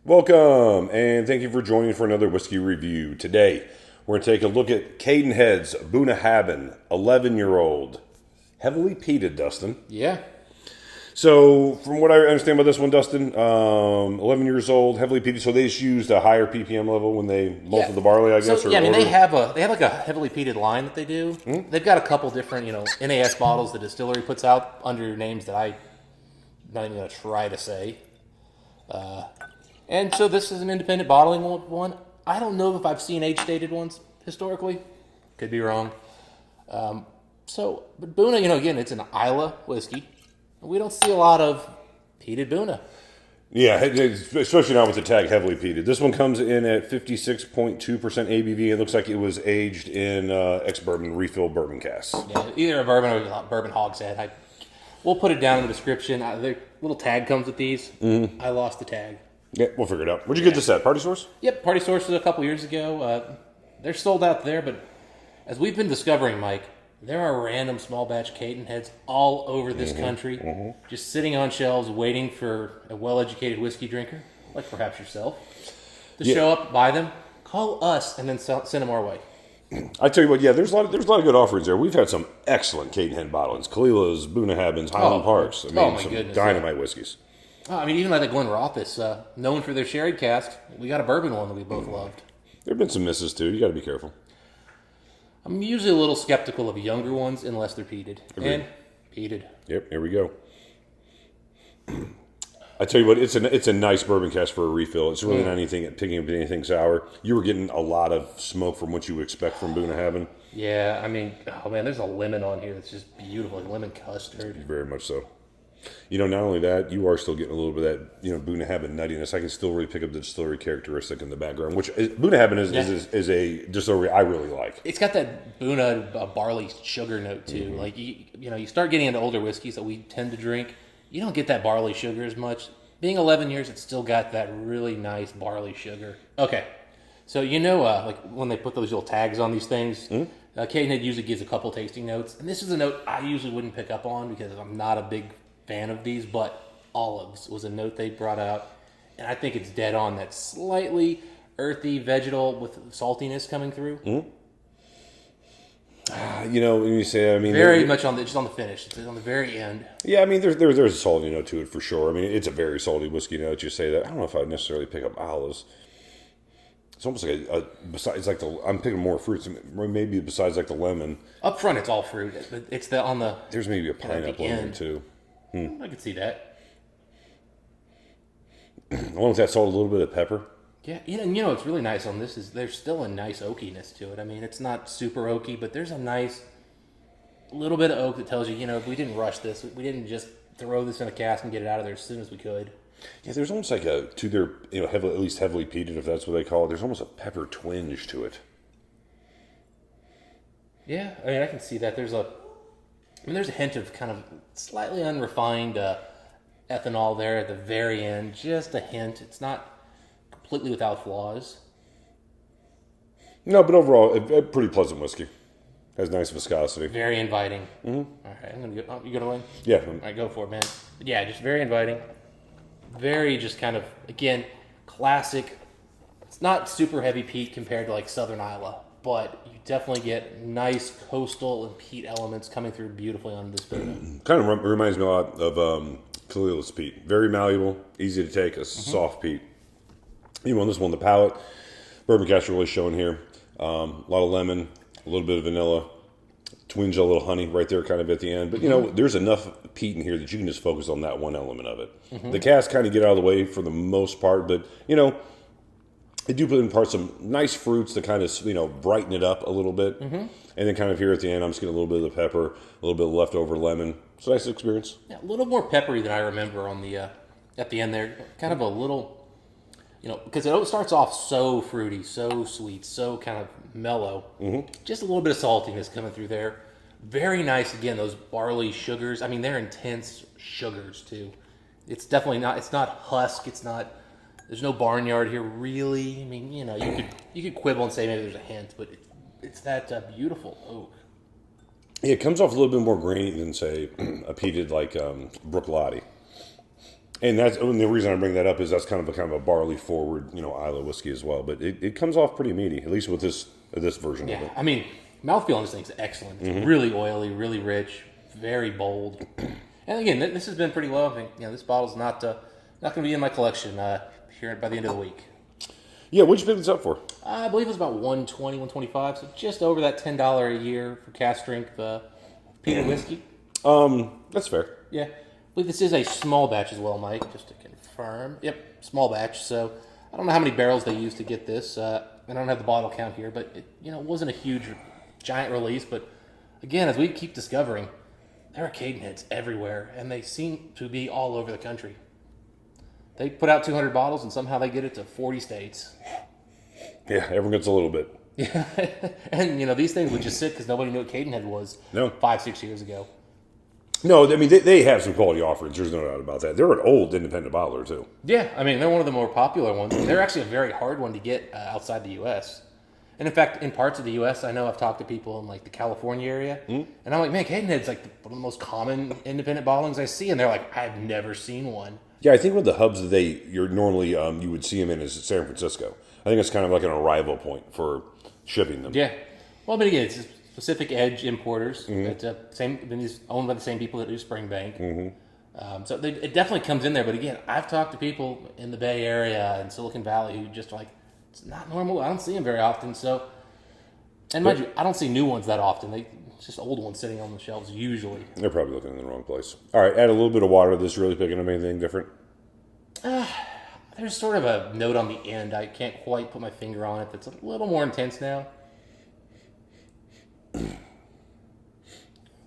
Welcome, and thank you for joining for another whiskey review. Today, we're going to take a look at Cadenhead's Bunnahabhain, 11-year-old. Heavily peated, Dustin. Yeah. So, from what I understand about this one, Dustin, 11 years old, heavily peated. So they just used a higher ppm level when they malted the barley, I guess. So, yeah, I mean, they have like a heavily peated line that they do. Mm-hmm. They've got a couple different, NAS bottles the distillery puts out under names that I'm not even going to try to say. And so this is an independent bottling one. I don't know if I've seen age-stated ones historically. Could be wrong. But Bunna, again, it's an Isla whiskey. We don't see a lot of peated Bunna. Yeah, especially now with the tag heavily peated. This one comes in at 56.2% ABV. It looks like it was aged in ex-bourbon, refill bourbon casks. Yeah, either a bourbon or a bourbon hogshead. We'll put it down in the description. The little tag comes with these. Mm-hmm. I lost the tag. Yeah, we'll figure it out. Where'd you get this at? Party Source? Yep, Party Source was a couple years ago. They're sold out there, but as we've been discovering, Mike, there are random small batch Cadenheads all over this country, just sitting on shelves waiting for a well-educated whiskey drinker, like perhaps yourself, to show up, buy them, call us, and then send them our way. I tell you what, yeah, there's a lot of good offerings there. We've had some excellent Cadenhead bottlings, Kalila's, Bunnahabhain's, Highland Parks. I mean, some goodness, dynamite whiskeys. Even like the Glen Rothis, known for their sherry cask, we got a bourbon one that we both loved. There have been some misses too. You got to be careful. I'm usually a little skeptical of younger ones unless they're peated. Agreed. And peated. Yep, here we go. I tell you what, it's a nice bourbon cask for a refill. It's really not picking up anything sour. You were getting a lot of smoke from what you would expect from Bunnahabhain. Yeah, I mean, there's a lemon on here that's just beautiful, like lemon custard. Very much so. Not only that, you are still getting a little bit of that, Bunnahabhain nuttiness. I can still really pick up the distillery characteristic in the background, which Bunnahabhain is a distillery I really like. It's got that Bunna barley sugar note too. Mm-hmm. Like you start getting into older whiskeys that we tend to drink. You don't get that barley sugar as much. Being 11 years, it's still got that really nice barley sugar. Okay, so like when they put those little tags on these things, Cadenhead usually gives a couple tasting notes, and this is a note I usually wouldn't pick up on because I'm not a big fan of these, but olives was a note they brought out, and I think it's dead on. That slightly earthy, vegetal with saltiness coming through. Mm-hmm. When you say, very much just on the finish. It's on the very end. Yeah, I mean, there's a salty note to it for sure. I mean, it's a very salty whiskey note. You say that. I don't know if I would necessarily pick up olives. It's almost like besides like I'm picking more fruits. Maybe besides like the lemon. Up front, it's all fruit. It's on the. There's maybe a pineapple in there too. I could see that. Along with that salt, a little bit of pepper. Yeah, what's really nice on this is there's still a nice oakiness to it. I mean, it's not super oaky, but there's a nice little bit of oak that tells you, we didn't rush this. We didn't just throw this in a cask and get it out of there as soon as we could. Yeah, there's almost like to their, at least heavily peated, if that's what they call it. There's almost a pepper twinge to it. Yeah, I mean, I can see that. There's a hint of kind of slightly unrefined ethanol there at the very end. Just a hint. It's not completely without flaws. No, but overall, a pretty pleasant whiskey. Has nice viscosity. Very inviting. Mm-hmm. All right, I'm gonna go. You gonna win? Yeah. All right, go for it, man. But yeah, just very inviting. Very just kind of, again, classic. It's not super heavy peat compared to like Southern Isla, but you definitely get nice coastal and peat elements coming through beautifully on this Bunna. Kind of reminds me a lot of Kalila's peat. Very malleable, easy to take, a soft peat. On this one, the palate, bourbon cask really showing here. A lot of lemon, a little bit of vanilla, twinge a little honey right there kind of at the end. But, there's enough peat in here that you can just focus on that one element of it. Mm-hmm. The cask kind of get out of the way for the most part, but, they do put in parts some nice fruits to kind of, brighten it up a little bit. Mm-hmm. And then kind of here at the end, I'm just getting a little bit of the pepper, a little bit of leftover lemon. It's a nice experience. Yeah, a little more peppery than I remember on the at the end there. Kind of a little, because it starts off so fruity, so sweet, so kind of mellow. Mm-hmm. Just a little bit of saltiness coming through there. Very nice, again, those barley sugars. I mean, they're intense sugars, too. It's definitely not, it's not husk, it's not... There's no barnyard here, really. I mean, you could quibble and say maybe there's a hint, but it's that beautiful oak. Yeah, it comes off a little bit more grainy than, say, a peated like Brook Lottie. And the reason I bring that up is that's kind of a barley forward, Isla whiskey as well. But it comes off pretty meaty, at least with this version of it. I mean, mouthfeel on this thing's excellent. It's really oily, really rich, very bold. And again, this has been pretty low. I think this bottle's not going to be in my collection here by the end of the week. Yeah, what'd you pick this up for? I believe it was about $120, $125, so just over that $10 a year for cask strength peated whiskey. That's fair. Yeah. I believe this is a small batch as well, Mike, just to confirm. Yep, small batch. So I don't know how many barrels they used to get this. I don't have the bottle count here, but it wasn't a huge, giant release. But again, as we keep discovering, there are Cadenheads everywhere, and they seem to be all over the country. They put out 200 bottles, and somehow they get it to 40 states. Yeah, everyone gets a little bit. Yeah, and these things would just sit because nobody knew what Cadenhead was 5-6 years ago. No, I mean, they have some quality offerings. There's no doubt about that. They're an old independent bottler, too. Yeah, I mean, they're one of the more popular ones. They're actually a very hard one to get outside the U.S. And in fact, in parts of the U.S., I know I've talked to people in, the California area, and I'm like, man, Cadenhead's, one of the most common independent bottlings I see, and they're like, I've never seen one. Yeah, I think one of the hubs that you're normally, you would see them in is San Francisco. I think it's kind of like an arrival point for shipping them. Yeah. Well, but again, it's Pacific Edge importers. It's owned by the same people that do Springbank. So it definitely comes in there. But again, I've talked to people in the Bay Area and Silicon Valley who just are like, it's not normal. I don't see them very often. So, and mind you, I don't see new ones that often. It's just old ones sitting on the shelves usually. They're probably looking in the wrong place. All right, add a little bit of water to this. Really picking up anything different? There's sort of a note on the end. I can't quite put my finger on it. That's a little more intense now. A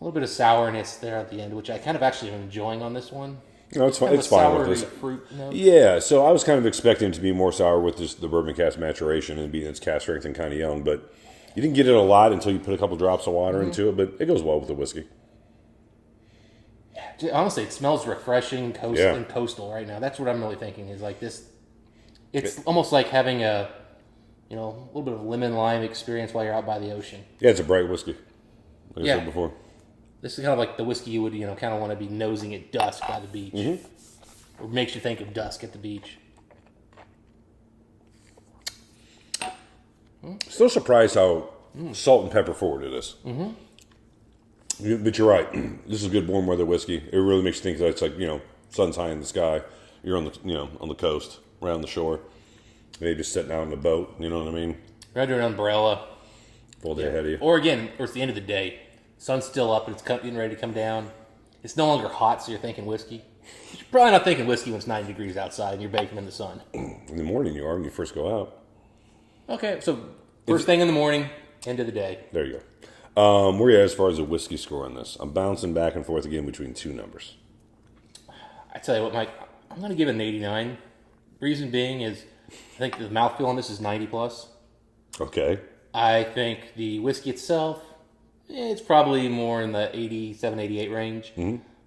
little bit of sourness there at the end, which I kind of actually am enjoying on this one. No, it's fine. It's fine with this. Fruit note. Yeah, so I was kind of expecting to be more sour with the bourbon cask maturation and being its cask strength and kind of young, but you didn't get it a lot until you put a couple drops of water into it, but it goes well with the whiskey. Honestly, it smells refreshing and coastal right now. That's what I'm really thinking is this. It's almost like having a little bit of lemon lime experience while you're out by the ocean. Yeah, it's a bright whiskey. Like I said before. This is kind of like the whiskey you would, kind of want to be nosing at dusk by the beach. Or makes you think of dusk at the beach. Still surprised how salt and pepper forward it is. But you're right. This is good warm weather whiskey. It really makes you think that it's like, sun's high in the sky. You're on the coast, right on the shore. Maybe just sitting out on the boat. You know what I mean? Right under an umbrella. Full day ahead of you. Or it's the end of the day. Sun's still up and it's getting ready to come down. It's no longer hot, so you're thinking whiskey. You're probably not thinking whiskey when it's 90 degrees outside and you're baking in the sun. In the morning you are when you first go out. Okay, so first thing in the morning, end of the day. There you go. Where are you at as far as a whiskey score on this? I'm bouncing back and forth again between two numbers. I tell you what, Mike, I'm going to give it an 89. Reason being is I think the mouthfeel on this is 90 plus. Okay. I think the whiskey itself, it's probably more in the 87, 88 range.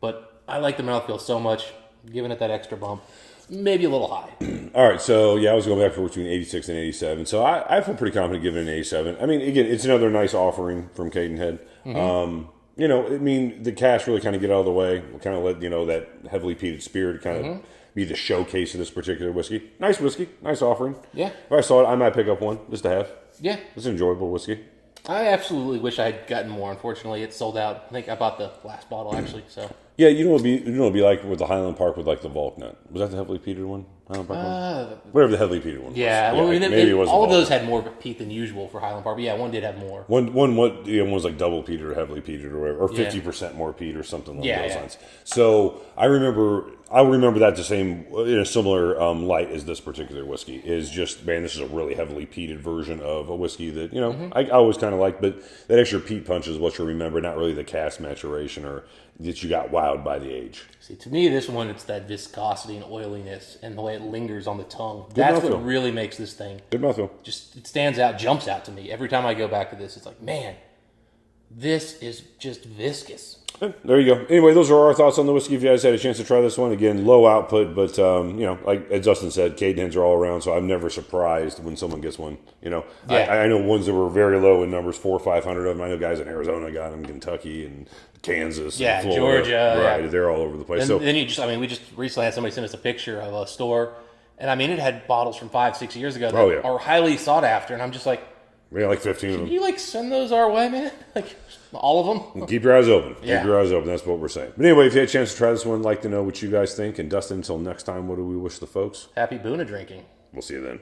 But I like the mouthfeel so much, giving it that extra bump. Maybe a little high. All right, so I was going back for between 86 and 87. So I feel pretty confident giving it an 87. I mean, again, it's another nice offering from Cadenhead. The cask really kind of get out of the way. We'll kind of let, that heavily peated spirit kind of be the showcase of this particular whiskey. Nice whiskey, nice offering. Yeah. If I saw it, I might pick up one just to have. Yeah. It's an enjoyable whiskey. I absolutely wish I had gotten more. Unfortunately, it sold out. I think I bought the last bottle, actually, so... Yeah, it'd be like with the Highland Park with the Volk nut. Was that the heavily peated one? Highland Park one? Whatever the heavily peated one was. Yeah, well, maybe it was all of those had more peat than usual for Highland Park, but yeah, one did have more. One was like double peated or heavily peated or whatever, or 50% more peat or something along those lines. So I remember that the same in a similar light as this particular whiskey is just, man, this is a really heavily peated version of a whiskey that I always kind of like, but that extra peat punch is what you remember, not really the cask maturation or that you got wowed by the age. See, to me, this one, it's that viscosity and oiliness and the way it lingers on the tongue. That's what really makes this thing. Good mouthfeel. Just, it stands out, jumps out to me. Every time I go back to this, it's like, man, this is just viscous. There you go. Anyway, those are our thoughts on the whiskey. If you guys had a chance to try this one, again, low output, but like as Dustin said, Cadenheads are all around, so I'm never surprised when someone gets one. Yeah. I know ones that were very low in numbers, 400 or 500 of them. I know guys in Arizona got them, Kentucky and Kansas, Yeah, and Florida. Georgia, right? yeah. They're all over the place. And So then we just recently had somebody send us a picture of a store, and I mean, it had bottles from 5-6 years ago that are highly sought after, and I'm just like, we got like 15 of them. can you like send those our way, man? Like all of them? Keep your eyes open. Yeah. Keep your eyes open. That's what we're saying. But anyway, if you had a chance to try this one, like to know what you guys think. And Dustin, until next time, what do we wish the folks? Happy Boona drinking. We'll see you then.